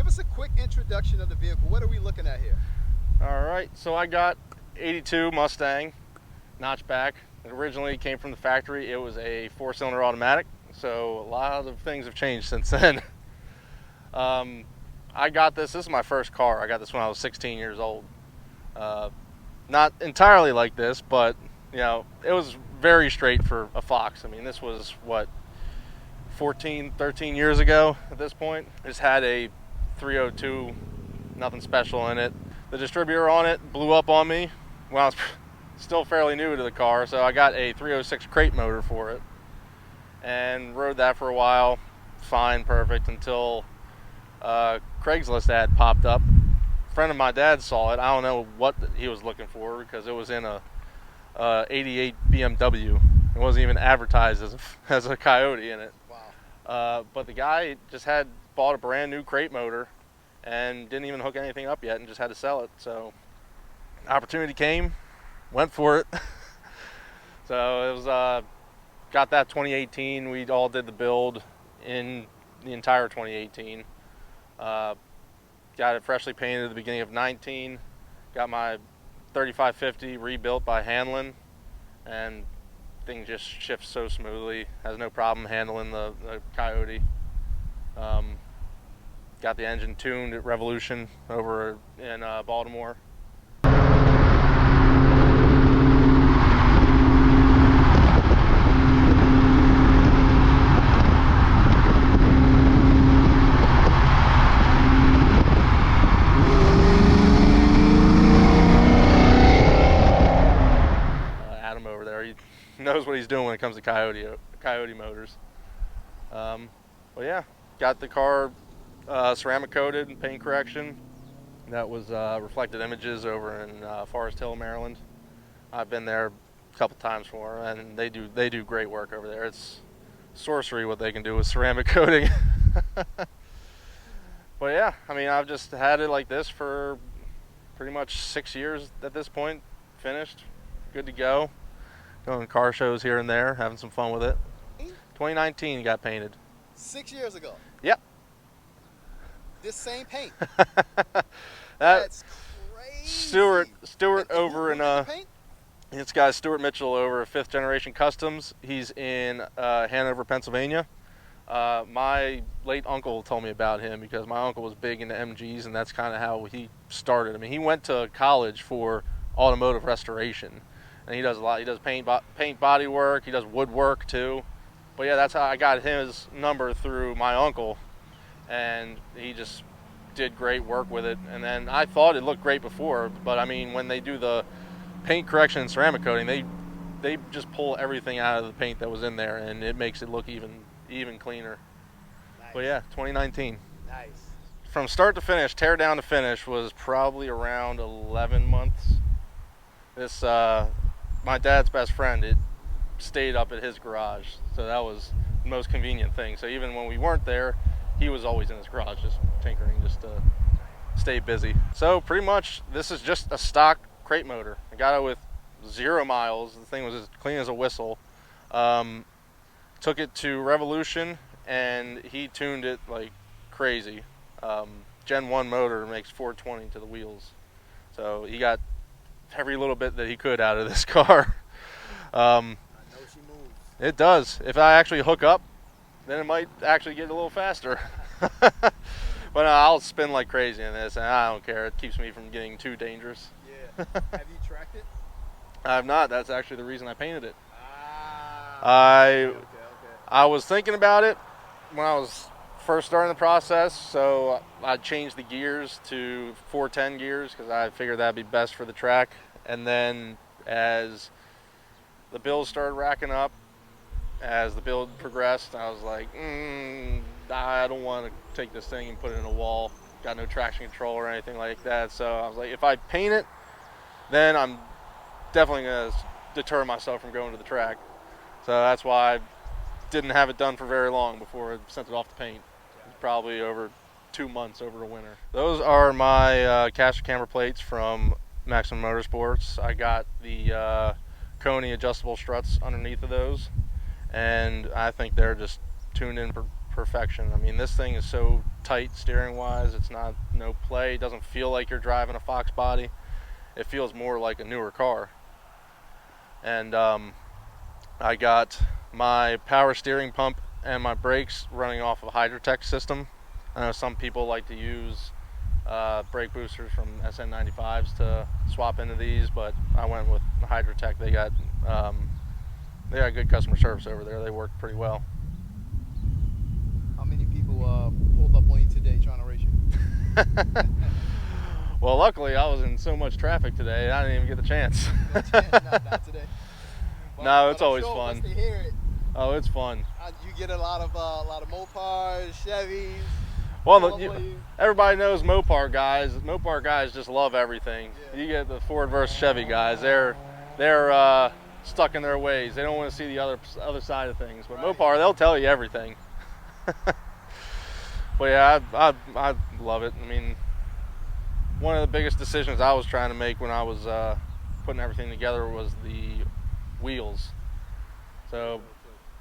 Give us a quick introduction of the vehicle. What are we looking at here? All right, so I got 82 Mustang notchback. It originally came from the factory. It was a 4-cylinder automatic, so a lot of things have changed since then. I got this is my first car. I got this when I was 16 years old. Not entirely like this, but you know, it was very straight for a Fox. I mean, this was what, 14, 13 years ago at this point. Just had a 302, nothing special in it. The distributor on it blew up on me when I was still fairly new to the car, so I got a 306 crate motor for it and rode that for a while. Fine, perfect, until Craigslist ad popped up. A friend of my dad saw it. I don't know what he was looking for because it was in a 88 BMW. It wasn't even advertised as a Coyote in it. Wow. But the guy just had bought a brand new crate motor and didn't even hook anything up yet and just had to sell it. So opportunity came, went for it. So it was got that 2018. We all did the build in the entire 2018. Got it freshly painted at the beginning of 19. Got my 3550 rebuilt by Hanlon, and thing just shifts so smoothly. Has no problem handling the Coyote. Got the engine tuned at Revolution over in Baltimore. Adam over there, he knows what he's doing when it comes to Coyote motors. Well, yeah, got the car ceramic coated and paint correction. That was reflected images over in Forest Hill, Maryland. I've been there a couple times for them, and they do great work over there. It's sorcery what they can do with ceramic coating. But yeah, I mean, I've just had it like this for pretty much 6 years at this point. Finished, good to go. Going to car shows here and there, having some fun with it. 2019 got painted. 6 years ago. Yep. This same paint. That's crazy. Stuart over in paint? this guy's Stuart Mitchell over at 5th Generation Customs. He's in Hanover, Pennsylvania. My late uncle told me about him because my uncle was big into MGs, and that's kind of how he started. I mean, he went to college for automotive restoration, and he does a lot. He does paint body work. He does woodwork too. But yeah, that's how I got his number through my uncle, and he just did great work with it. And then I thought it looked great before, but I mean, when they do the paint correction and ceramic coating, they just pull everything out of the paint that was in there, and it makes it look even cleaner. Nice. But yeah, 2019. Nice. From start to finish, tear down to finish, was probably around 11 months. This my dad's best friend, it stayed up at his garage, so that was the most convenient thing. So even when we weren't there, he was always in his garage just tinkering, just to stay busy. So pretty much this is just a stock crate motor. I got it with 0 miles. The thing was as clean as a whistle. Took it to Revolution, and he tuned it like crazy. Gen 1 motor makes 420 to the wheels, so he got every little bit that he could out of this car. I know she moves. It does. If I actually hook up, then it might actually get a little faster. But I'll spin like crazy in this, and I don't care. It keeps me from getting too dangerous. Yeah. Have you tracked it? I have not. That's actually the reason I painted it. Okay. I was thinking about it when I was first starting the process, so I changed the gears to 410 gears because I figured that'd be best for the track. And then as the bills started racking up, as the build progressed, I was like, I don't want to take this thing and put it in a wall. Got no traction control or anything like that. So I was like, if I paint it, then I'm definitely going to deter myself from going to the track. So that's why I didn't have it done for very long before I sent it off to paint. It was probably over 2 months over the winter. Those are my caster camber plates from Maximum Motorsports. I got the Coney adjustable struts underneath of those, and I think they're just tuned in perfection. I mean, this thing is so tight steering wise. It's not no play. It doesn't feel like you're driving a Foxbody. It feels more like a newer car. And I got my power steering pump and my brakes running off of a Hydrotech system. I know some people like to use brake boosters from SN95s to swap into these, but I went with Hydrotech. They got good customer service over there. They work pretty well. How many people pulled up on you today trying to race you? Well, luckily I was in so much traffic today, I didn't even get the chance. Not today. No, it's I'm always sure fun. Once they hear it, Oh, it's fun. you get a lot of Mopars, Chevys. Well, everybody knows Mopar guys. Mopar guys just love everything. Yeah. You get the Ford versus Chevy guys. They're stuck in their ways. They don't want to see the other side of things. But Right. Mopar, they'll tell you everything. But yeah, I love it. I mean, one of the biggest decisions I was trying to make when I was putting everything together was the wheels. So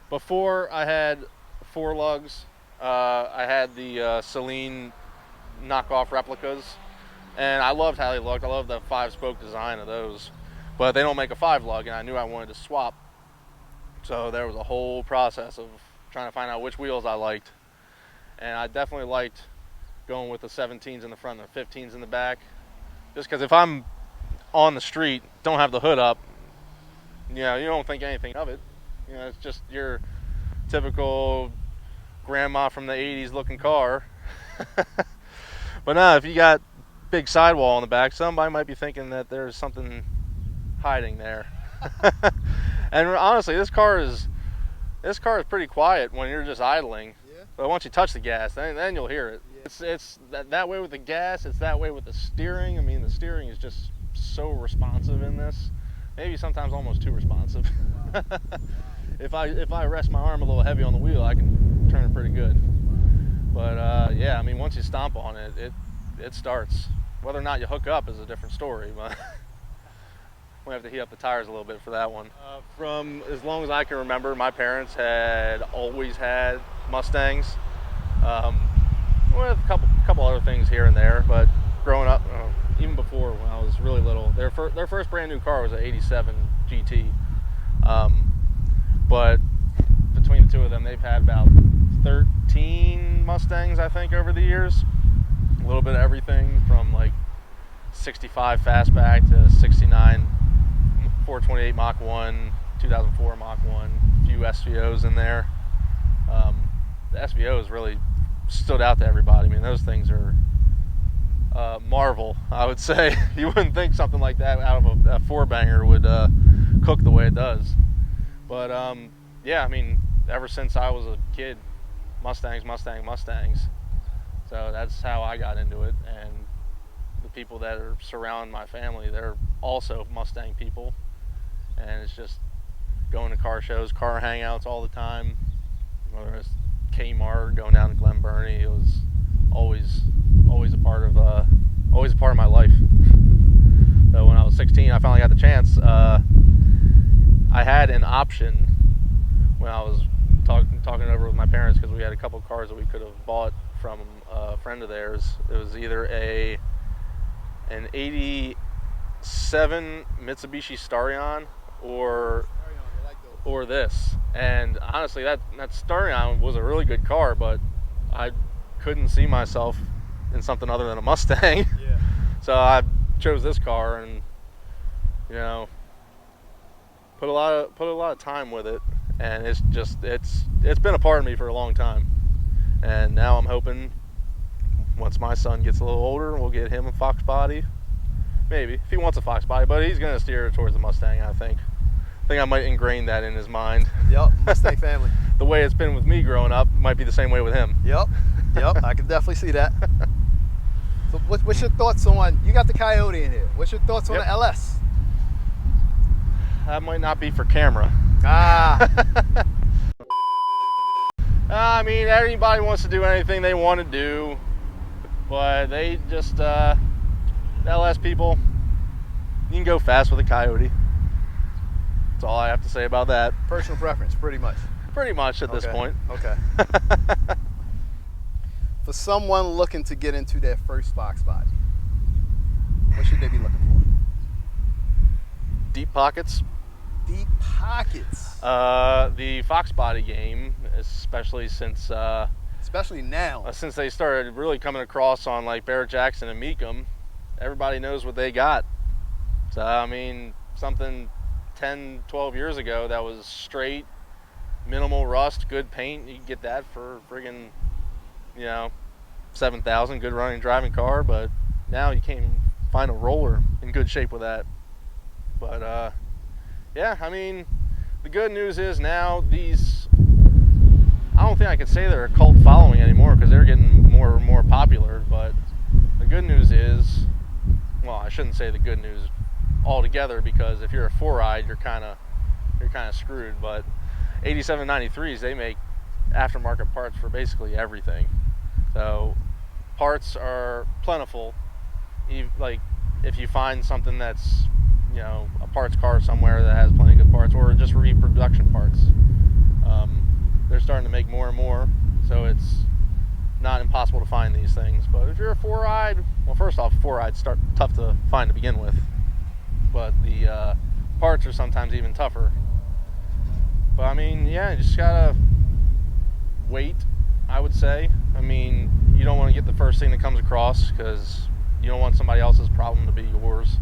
before I had 4 lugs, I had the Celine knockoff replicas, and I loved how they looked. I loved the 5-spoke design of those, but they don't make a 5 lug, and I knew I wanted to swap. So there was a whole process of trying to find out which wheels I liked, and I definitely liked going with the 17s in the front and the 15s in the back, just because if I'm on the street, don't have the hood up, you know, you don't think anything of it. You know, it's just your typical grandma from the 80s looking car. But no, if you got big sidewall on the back, somebody might be thinking that there's something hiding there. And honestly, this car is pretty quiet when you're just idling. Yeah. But once you touch the gas, then you'll hear it. Yeah. It's that way with the gas. It's that way with the steering. I mean, the steering is just so responsive in this. Maybe sometimes almost too responsive. Wow. If I rest my arm a little heavy on the wheel, I can turn it pretty good. But yeah, I mean, once you stomp on it, it starts. Whether or not you hook up is a different story, but we have to heat up the tires a little bit for that one. From as long as I can remember, my parents had always had Mustangs. With a couple other things here and there, but growing up, even before when I was really little, their first brand new car was an '87 GT. But between the two of them, they've had about 13 Mustangs, I think, over the years. A little bit of everything from like 65 fastback to 69 428 Mach 1, 2004 Mach 1, a few SVOs in there. The SVOs really stood out to everybody. I mean, those things are marvel, I would say. You wouldn't think something like that out of a 4-banger would cook the way it does. But yeah, I mean, ever since I was a kid, Mustangs. So that's how I got into it. And the people that are surrounding my family, they're also Mustang people. And it's just going to car shows, car hangouts all the time. Whether it's Kmart, going down to Glen Burnie, it was always a part of my life. So when I was 16, I finally got the chance. I had an option when I was talking over with my parents, because we had a couple cars that we could have bought from a friend of theirs. It was either an '87 Mitsubishi Starion or this. And honestly, that Starion was a really good car, but I couldn't see myself in something other than a Mustang. Yeah. So I chose this car, and you know, put a lot of time with it, and it's been a part of me for a long time. And now I'm hoping once my son gets a little older, we'll get him a Foxbody. Maybe, if he wants a Foxbody, but he's going to steer towards the Mustang, I think. I think I might ingrain that in his mind. Yep, Mustang family. The way it's been with me growing up might be the same way with him. Yep, I can definitely see that. So what's your thoughts on, you got the Coyote in here, what's your thoughts on the LS? That might not be for camera. I mean, anybody wants to do anything they want to do, but they just, LS people, you can go fast with a Coyote. That's all I have to say about that. Personal preference, pretty much. Pretty much at this point. Okay. For someone looking to get into their first Foxbody, what should they be looking for? Deep pockets. Deep pockets. The Foxbody game, especially since especially now. Since they started really coming across on like Barrett Jackson and Meekum, everybody knows what they got. So I mean, something 10, 12 years ago that was straight, minimal rust, good paint, you can get that for friggin', you know, $7,000, good running driving car. But now you can't even find a roller in good shape with that. But yeah, I mean, the good news is now these, I don't think I could say they're a cult following anymore because they're getting more and more popular. But the good news is, well, I shouldn't say the good news altogether, because if you're a four-eyed, you're kind of screwed. But 8793s, they make aftermarket parts for basically everything. So parts are plentiful. Like if you find something that's, you know, a parts car somewhere that has plenty of good parts, or just reproduction parts, they're starting to make more and more, so it's not impossible to find these things. But if you're a four-eyed, well, first off, four-eyeds start tough to find to begin with, but the parts are sometimes even tougher. But I mean, yeah, you just gotta wait, I would say. I mean, you don't want to get the first thing that comes across, because you don't want somebody else's problem to be yours.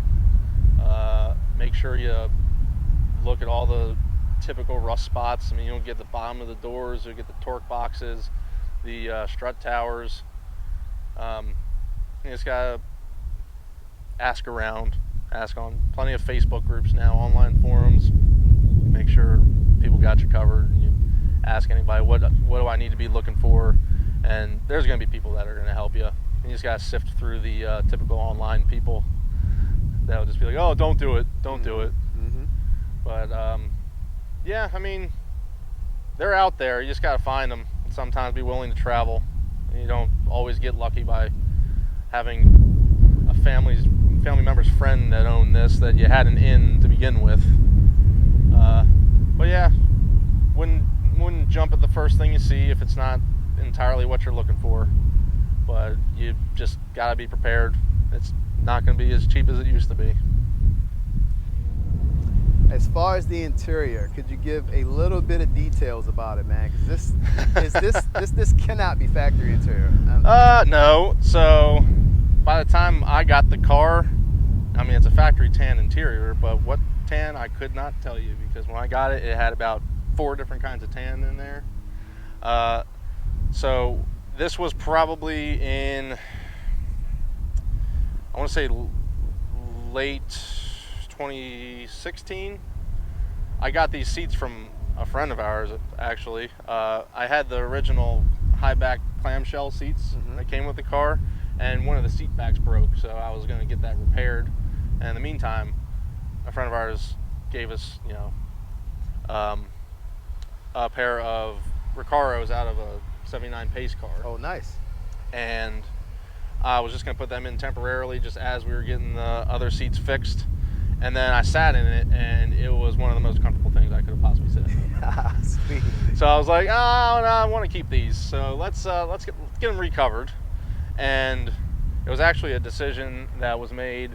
Make sure you look at all the typical rust spots. I mean, you'll get the bottom of the doors, you'll get the torque boxes, the strut towers. You just gotta ask around, ask on plenty of Facebook groups now, online forums. Make sure people got you covered, and you ask anybody, what do I need to be looking for, and there's going to be people that are going to help you. And you just got to sift through the typical online people that'll just be like, oh, don't do it, don't do it. Mm-hmm. But yeah, I mean, they're out there. You just got to find them and sometimes be willing to travel. And you don't always get lucky by having a family member's friend that owned this that you had an in to begin with. But yeah, wouldn't jump at the first thing you see if it's not entirely what you're looking for. But you just gotta be prepared. It's not going to be as cheap as it used to be. As far as the interior, could you give a little bit of details about it, man? Because this cannot be factory interior. No. So by the time I got the car, I mean, it's a factory tan interior, but what tan I could not tell you, because when I got it, it had about 4 different kinds of tan in there. So this was probably in, I want to say late 2016. I got these seats from a friend of ours, actually. I had the original high back clamshell seats that came with the car, and one of the seat backs broke, so I was going to get that repaired. And in the meantime, a friend of ours gave us, you know, a pair of Recaros out of a 79 Pace car. Oh, nice. And I was just going to put them in temporarily just as we were getting the other seats fixed. And then I sat in it, and it was one of the most comfortable things I could have possibly sat in. Sweet. So I was like, oh, no, I want to keep these. So let's get them recovered. And it was actually a decision that was made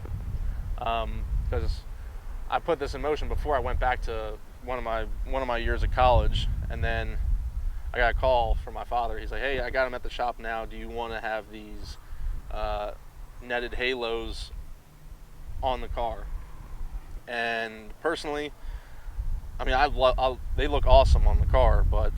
because I put this in motion before I went back to one of my years of college, and then I got a call from my father. He's like, hey, I got them at the shop now. Do you want to have these netted halos on the car? And personally, I mean, they look awesome on the car, but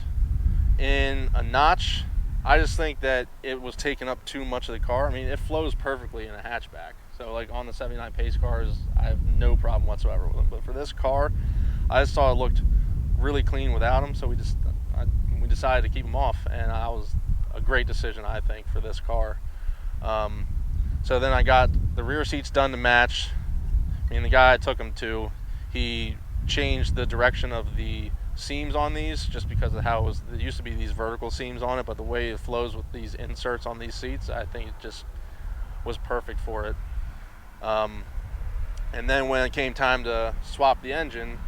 in a notch, I just think that it was taking up too much of the car. I mean, it flows perfectly in a hatchback. So like on the 79 Pace cars, I have no problem whatsoever with them. But for this car, I just thought it looked really clean without them. So we decided to keep them off, and that was a great decision, I think, for this car. So then I got the rear seats done to match. I mean, the guy I took them to, he changed the direction of the seams on these just because of how there used to be these vertical seams on it, but the way it flows with these inserts on these seats, I think it just was perfect for it. And then when it came time to swap the engine,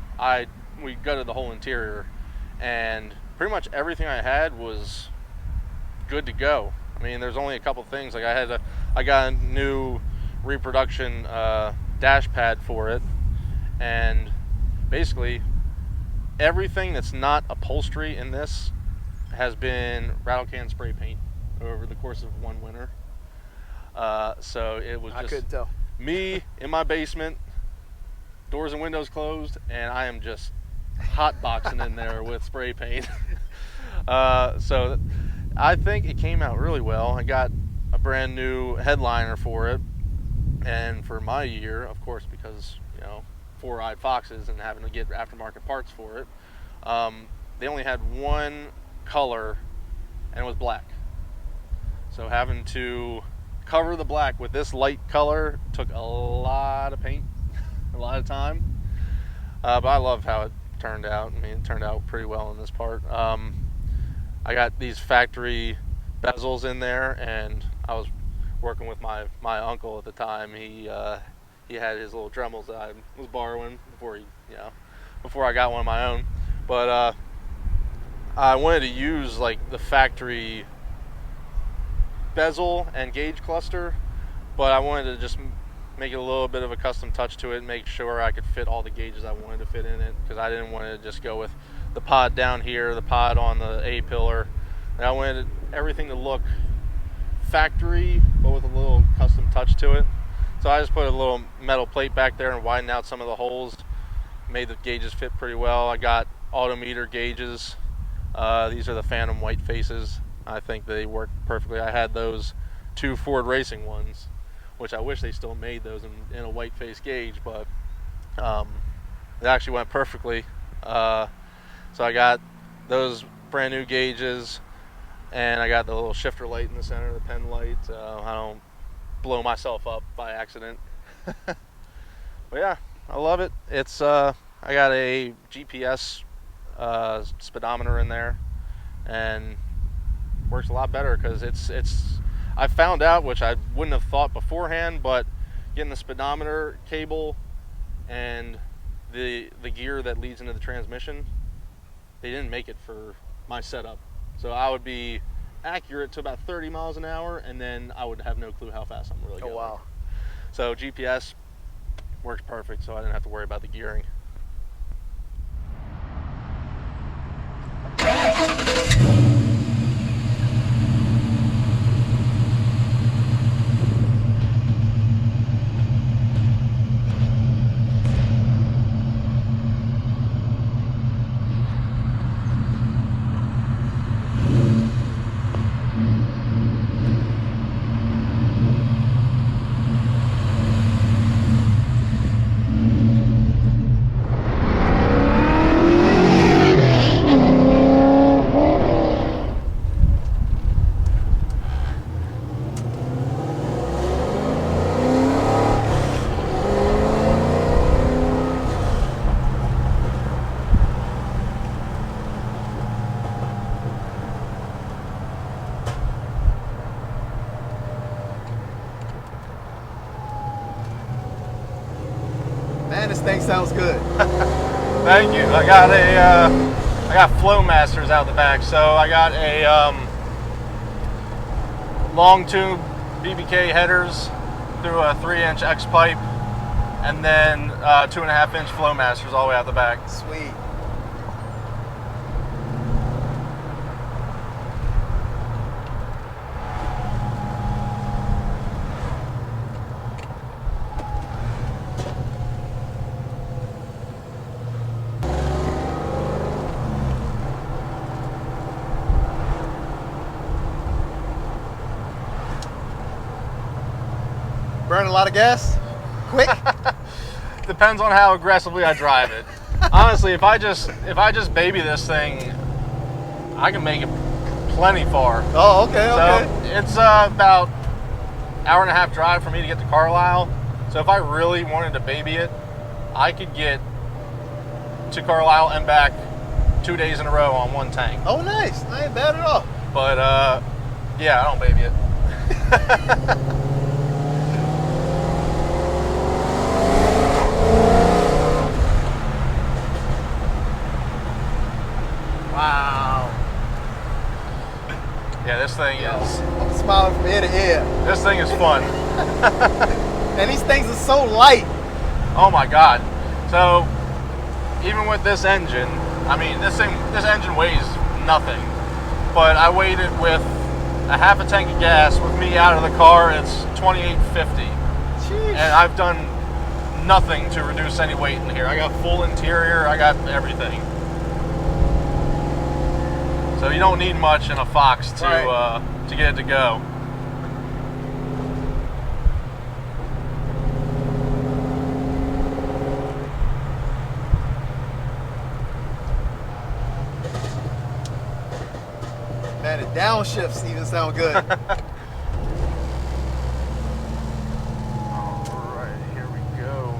we gutted the whole interior, and pretty much everything I had was good to go. I mean, there's only a couple things. Like I got a new reproduction dash pad for it, and basically everything that's not upholstery in this has been rattle can spray paint over the course of one winter. So it was I just couldn't tell. me in my basement, doors and windows closed, and I am just hot boxing in there with spray paint. So I think it came out really well. I got a brand new headliner for it, and for my year, of course, because four-eyed foxes and having to get aftermarket parts for it, they only had one color, and it was black. So having to cover the black with this light color took a lot of paint, a lot of time, but I love how it turned out. I mean, it turned out pretty well in this part. I got these factory bezels in there, and I was working with my uncle at the time. He had his little Dremels that I was borrowing before I got one of my own. But I wanted to use like the factory bezel and gauge cluster, but I wanted to just make it a little bit of a custom touch to it and make sure I could fit all the gauges I wanted to fit in it, because I didn't want to just go with the pod down here, the pod on the A pillar. And I wanted everything to look factory, but with a little custom touch to it. So I just put a little metal plate back there and widened out some of the holes, made the gauges fit pretty well. I got autometer gauges. These are the Phantom white faces. I think they work perfectly. I had those 2 Ford Racing ones, which I wish they still made those in a white face gauge, but it actually went perfectly. So I got those brand new gauges, and I got the little shifter light in the center, the pen light. I don't blow myself up by accident. But yeah, I love it. It's I got a GPS speedometer in there, and works a lot better because it's I found out, which I wouldn't have thought beforehand, but getting the speedometer cable and the gear that leads into the transmission, they didn't make it for my setup. So I would be accurate to about 30 miles an hour, and then I would have no clue how fast I'm really going. Oh, wow. So GPS works perfect, so I didn't have to worry about the gearing. Man, this thing sounds good. Thank you. I got flow masters out the back. So I got a long tube BBK headers through a 3-inch X pipe, and then 2.5-inch flow masters all the way out the back. Sweet. Burn a lot of gas? Quick? Depends on how aggressively I drive it. Honestly, if I just baby this thing, I can make it plenty far. Oh, okay, okay. So it's about hour-and-a-half drive for me to get to Carlisle. So if I really wanted to baby it, I could get to Carlisle and back 2 days in a row on one tank. Oh, nice. That ain't bad at all. But yeah, I don't baby it. Wow. fun. And these things are so light. Oh my God. So even with this engine, I mean, this engine weighs nothing, but I weighed it with a half a tank of gas with me out of the car. It's 2850. Jeez. And I've done nothing to reduce any weight in here. I got full interior, I got everything. So you don't need much in a Fox to get it to go. Man, the downshifts even sound good. Alright, here we go.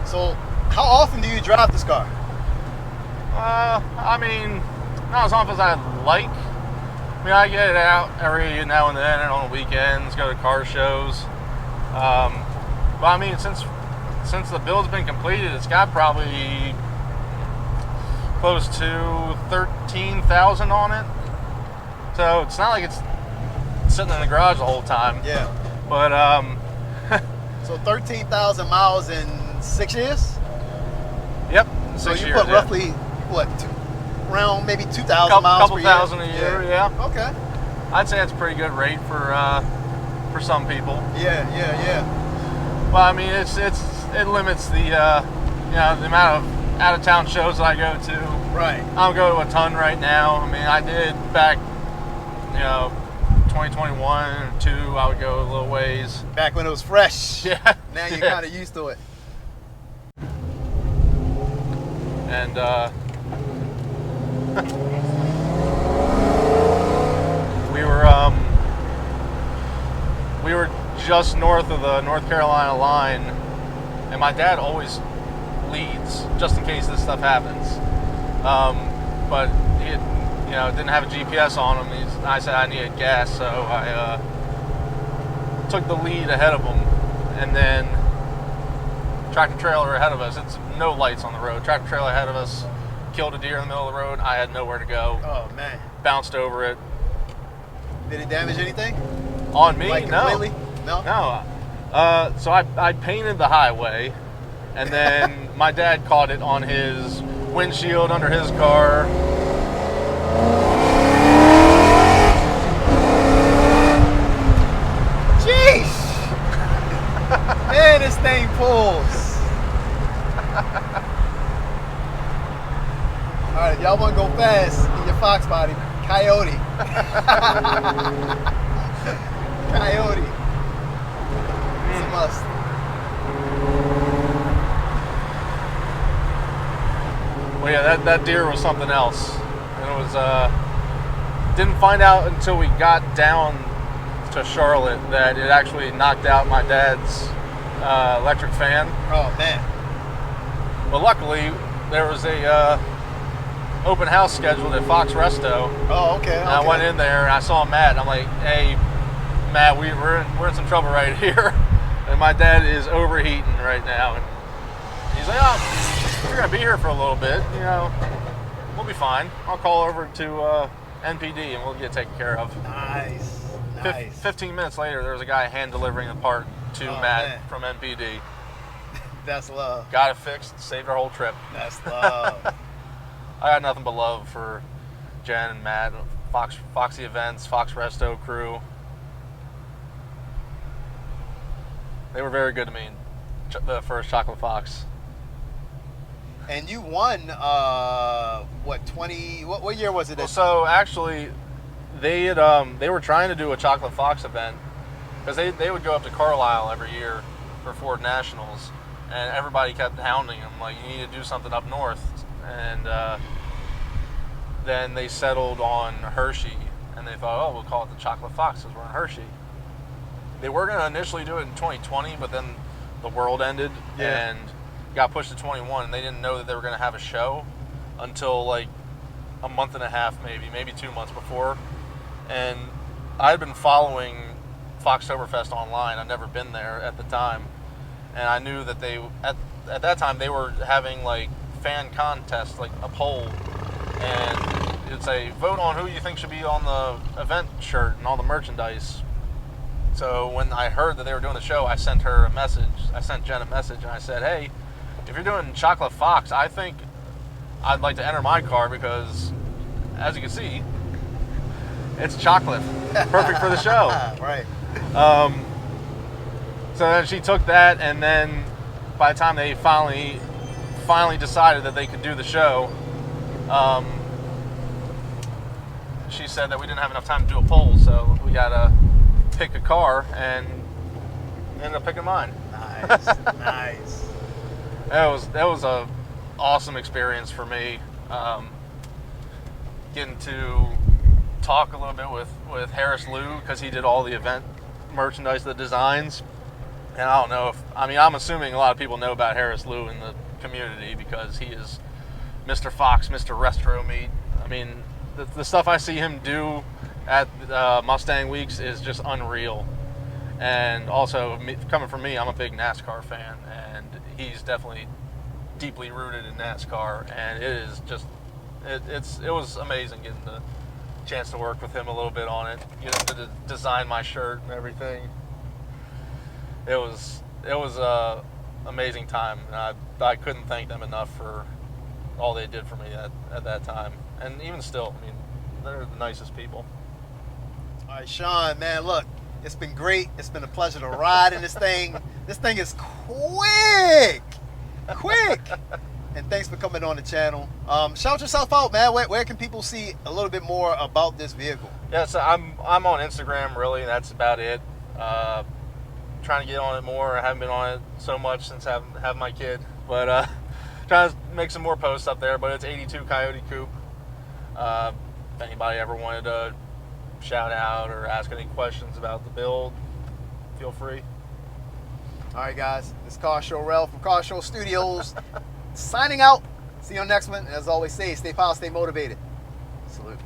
So, how often do you drive this car? I mean, not as often as I'd like. I mean, I get it out every now and then, and on the weekends, go to car shows. But I mean, since the build's been completed, it's got probably close to 13,000 on it. So it's not like it's sitting in the garage the whole time. Yeah. But So 13,000 miles in 6 years? yep, So 6 you years. put roughly, what, around maybe 2,000 miles couple per year? thousand a year, yeah. Okay. I'd say that's a pretty good rate for some people. Yeah. Well, I mean, it limits the the amount of out of town shows that I go to. Right. I don't go to a ton right now. I mean, I did back 2021 or 2. I would go a little ways. Back when it was fresh. Yeah. Now you're Yeah. kind of used to it. And we were just north of the North Carolina line, and my dad always leads just in case this stuff happens. But he didn't have a GPS on him. I said I needed gas, so I took the lead ahead of him, and then tractor trailer ahead of us. It's no lights on the road. Tractor trailer ahead of us killed a deer in the middle of the road. I had nowhere to go. Oh, man. Bounced over it. Did it damage anything? On me? Like No. completely? No? No. So I painted the highway, and then my dad caught it on his windshield under his car. Jeez! Man, this thing pulls. Alright, if y'all want to go fast in your Foxbody, Coyote. Coyote. It's a must. Well, yeah, that deer was something else. And it was, didn't find out until we got down to Charlotte that it actually knocked out my dad's electric fan. Oh, man. But luckily, there was a open house scheduled at Fox Resto. Oh, okay. And I went in there and I saw Matt, and I'm like, hey, Matt, we're in some trouble right here. And my dad is overheating right now. And he's like, oh, we're going to be here for a little bit. We'll be fine. I'll call over to NPD and we'll get it taken care of. Nice. 15 minutes later, there was a guy hand delivering the part to Matt man. from NPD. That's love. Got it fixed, saved our whole trip. That's love. I got nothing but love for Jen and Matt, Foxy Events, Fox Resto crew. They were very good to me in the first Chocolate Fox. And you won, what year was it? Well, so actually, they were trying to do a Chocolate Fox event because they would go up to Carlisle every year for Ford Nationals, and everybody kept hounding them like, you need to do something up north. And then they settled on Hershey, and they thought, oh, we'll call it the Chocolate Fox because we're in Hershey. They were going to initially do it in 2020, but then the world ended Yeah. and got pushed to 21, and they didn't know that they were going to have a show until like a month and a half, maybe 2 months before. And I'd been following Foxtoberfest online. I'd never been there at the time, and I knew that they at that time they were having like fan contests, like a poll, and it'd say vote on who you think should be on the event shirt and all the merchandise. So when I heard that they were doing the show, I sent her a message. I sent Jen a message, and I said, hey, if you're doing Chocolate Fox, I think I'd like to enter my car because, as you can see, it's chocolate. Perfect for the show. Right. So then she took that, and then by the time they finally decided that they could do the show, she said that we didn't have enough time to do a poll, so we got to pick a car, and ended up picking mine. Nice. Nice. That was a awesome experience for me, getting to talk a little bit with Harris Liu, because he did all the event merchandise, the designs. And I don't know I'm assuming a lot of people know about Harris Liu in the community because he is Mr. Fox, Mr. Retro Meat. I mean, the stuff I see him do at Mustang Weeks is just unreal. And also, coming from me, I'm a big NASCAR fan, and he's definitely deeply rooted in NASCAR, and it is just, it was amazing getting the chance to work with him a little bit on it, to design my shirt and everything. It was a amazing time, and I couldn't thank them enough for all they did for me at that time, and even still, I mean, they're the nicest people. All right, Sean, man, look, it's been great. It's been a pleasure to ride in this thing. This thing is quick. And thanks for coming on the channel. Shout yourself out, man. Where can people see a little bit more about this vehicle? Yeah, so I'm on Instagram, really. That's about it. Trying to get on it more. I haven't been on it so much since I have my kid, but trying to make some more posts up there. But it's 82 Coyote Coupe. If anybody ever wanted to shout out or ask any questions about the build, feel free. All right, guys. This is Car Show Rel from Car Show Studios. Signing out. See you on the next one. And as always, stay powerful, stay motivated. Salute.